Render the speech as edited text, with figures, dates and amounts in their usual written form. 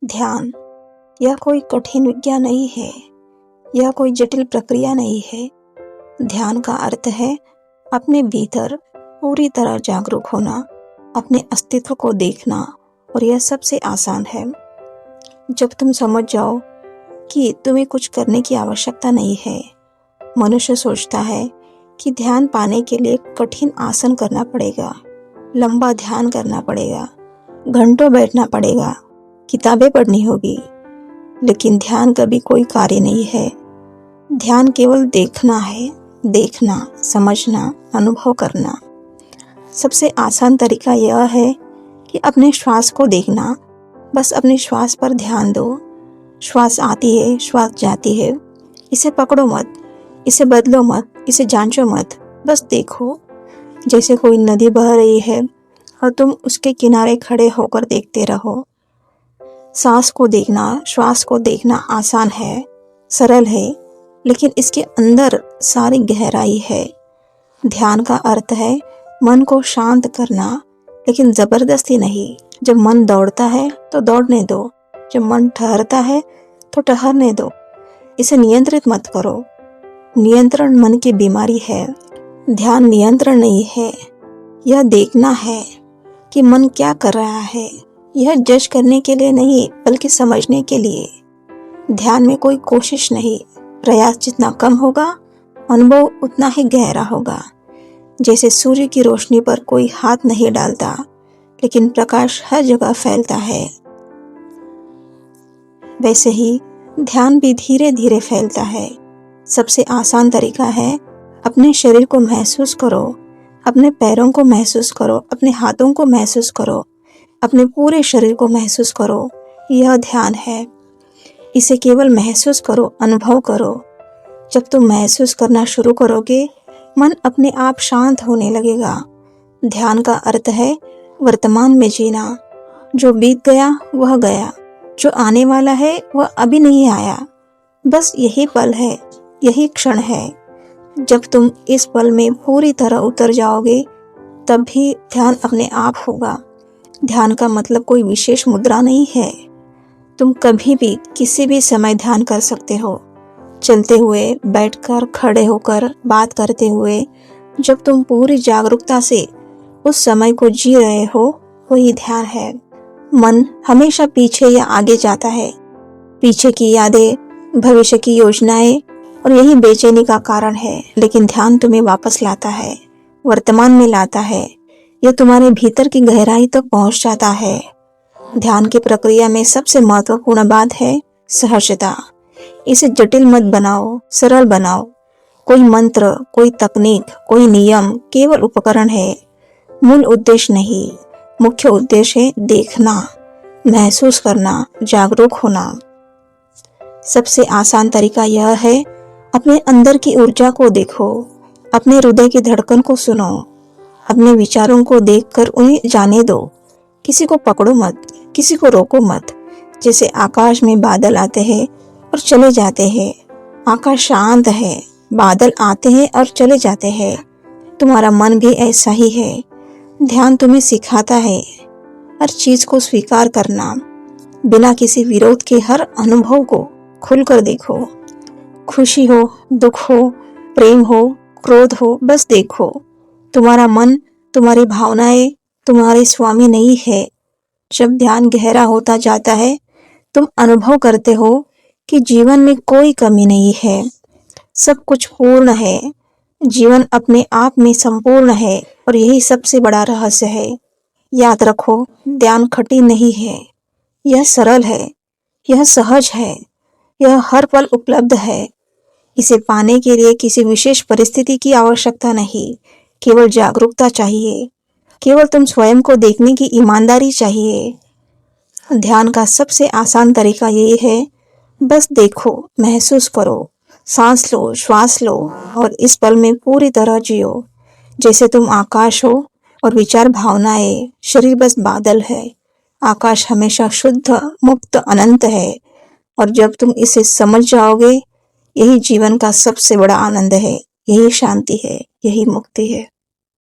ध्यान यह कोई कठिन विज्ञान नहीं है, यह कोई जटिल प्रक्रिया नहीं है। ध्यान का अर्थ है अपने भीतर पूरी तरह जागरूक होना, अपने अस्तित्व को देखना, और यह सबसे आसान है। जब तुम समझ जाओ कि तुम्हें कुछ करने की आवश्यकता नहीं है। मनुष्य सोचता है कि ध्यान पाने के लिए कठिन आसन करना पड़ेगा, लंबा ध्यान करना पड़ेगा, घंटों बैठना पड़ेगा, किताबें पढ़नी होगी। लेकिन ध्यान कभी कोई कार्य नहीं है। ध्यान केवल देखना है, देखना, समझना, अनुभव करना। सबसे आसान तरीका यह है कि अपने श्वास को देखना। बस अपने श्वास पर ध्यान दो। श्वास आती है, श्वास जाती है। इसे पकड़ो मत, इसे बदलो मत, इसे जांचो मत, बस देखो। जैसे कोई नदी बह रही है और तुम उसके किनारे खड़े होकर देखते रहो। सांस को देखना, श्वास को देखना आसान है, सरल है, लेकिन इसके अंदर सारी गहराई है। ध्यान का अर्थ है मन को शांत करना, लेकिन जबरदस्ती नहीं। जब मन दौड़ता है तो दौड़ने दो, जब मन ठहरता है तो ठहरने दो। इसे नियंत्रित मत करो। नियंत्रण मन की बीमारी है। ध्यान नियंत्रण नहीं है। यह देखना है कि मन क्या कर रहा है। यह जज करने के लिए नहीं, बल्कि समझने के लिए। ध्यान में कोई कोशिश नहीं। प्रयास जितना कम होगा, अनुभव उतना ही गहरा होगा। जैसे सूर्य की रोशनी पर कोई हाथ नहीं डालता, लेकिन प्रकाश हर जगह फैलता है, वैसे ही ध्यान भी धीरे धीरे फैलता है। सबसे आसान तरीका है अपने शरीर को महसूस करो, अपने पैरों को महसूस करो, अपने हाथों को महसूस करो, अपने पूरे शरीर को महसूस करो। यह ध्यान है। इसे केवल महसूस करो, अनुभव करो। जब तुम महसूस करना शुरू करोगे, मन अपने आप शांत होने लगेगा। ध्यान का अर्थ है वर्तमान में जीना। जो बीत गया वह गया, जो आने वाला है वह अभी नहीं आया। बस यही पल है, यही क्षण है। जब तुम इस पल में पूरी तरह उतर जाओगे, तब भी ध्यान अपने आप होगा। ध्यान का मतलब कोई विशेष मुद्रा नहीं है। तुम कभी भी किसी भी समय ध्यान कर सकते हो। चलते हुए, बैठकर, खड़े होकर, बात करते हुए। जब तुम पूरी जागरूकता से उस समय को जी रहे हो, वही ध्यान है। मन हमेशा पीछे या आगे जाता है। पीछे की यादें, भविष्य की योजनाएं, और यही बेचैनी का कारण है। लेकिन ध्यान तुम्हें वापस लाता है, वर्तमान में लाता है। यह तुम्हारे भीतर की गहराई तक पहुंच जाता है। ध्यान की प्रक्रिया में सबसे महत्वपूर्ण बात है सहजता। इसे जटिल मत बनाओ, सरल बनाओ। कोई मंत्र, कोई तकनीक, कोई नियम केवल उपकरण है, मूल उद्देश्य नहीं। मुख्य उद्देश्य है देखना, महसूस करना, जागरूक होना। सबसे आसान तरीका यह है अपने अंदर की ऊर्जा को देखो, अपने हृदय की धड़कन को सुनो, अपने विचारों को देखकर उन्हें जाने दो। किसी को पकड़ो मत, किसी को रोको मत। जैसे आकाश में बादल आते हैं और चले जाते हैं। आकाश शांत है, बादल आते हैं और चले जाते हैं। तुम्हारा मन भी ऐसा ही है। ध्यान तुम्हें सिखाता है हर चीज को स्वीकार करना, बिना किसी विरोध के। हर अनुभव को खुलकर देखो। खुशी हो, दुख हो, प्रेम हो, क्रोध हो, बस देखो। तुम्हारा मन, तुम्हारी भावनाएं तुम्हारे स्वामी नहीं है। जब ध्यान गहरा होता जाता है, तुम अनुभव करते हो कि जीवन में कोई कमी नहीं है, सब कुछ पूर्ण है। जीवन अपने आप में संपूर्ण है, और यही सबसे बड़ा रहस्य है। याद रखो, ध्यान कठिन नहीं है, यह सरल है, यह सहज है, यह हर पल उपलब्ध है। इसे पाने के लिए किसी विशेष परिस्थिति की आवश्यकता नहीं, केवल जागरूकता चाहिए। केवल तुम स्वयं को देखने की ईमानदारी चाहिए। ध्यान का सबसे आसान तरीका यही है, बस देखो, महसूस करो, सांस लो, श्वास लो, और इस पल में पूरी तरह जियो। जैसे तुम आकाश हो और विचार, भावनाएं, शरीर बस बादल है। आकाश हमेशा शुद्ध, मुक्त, अनंत है, और जब तुम इसे समझ जाओगे, यही जीवन का सबसे बड़ा आनंद है, यही शांति है, यही मुक्ति है।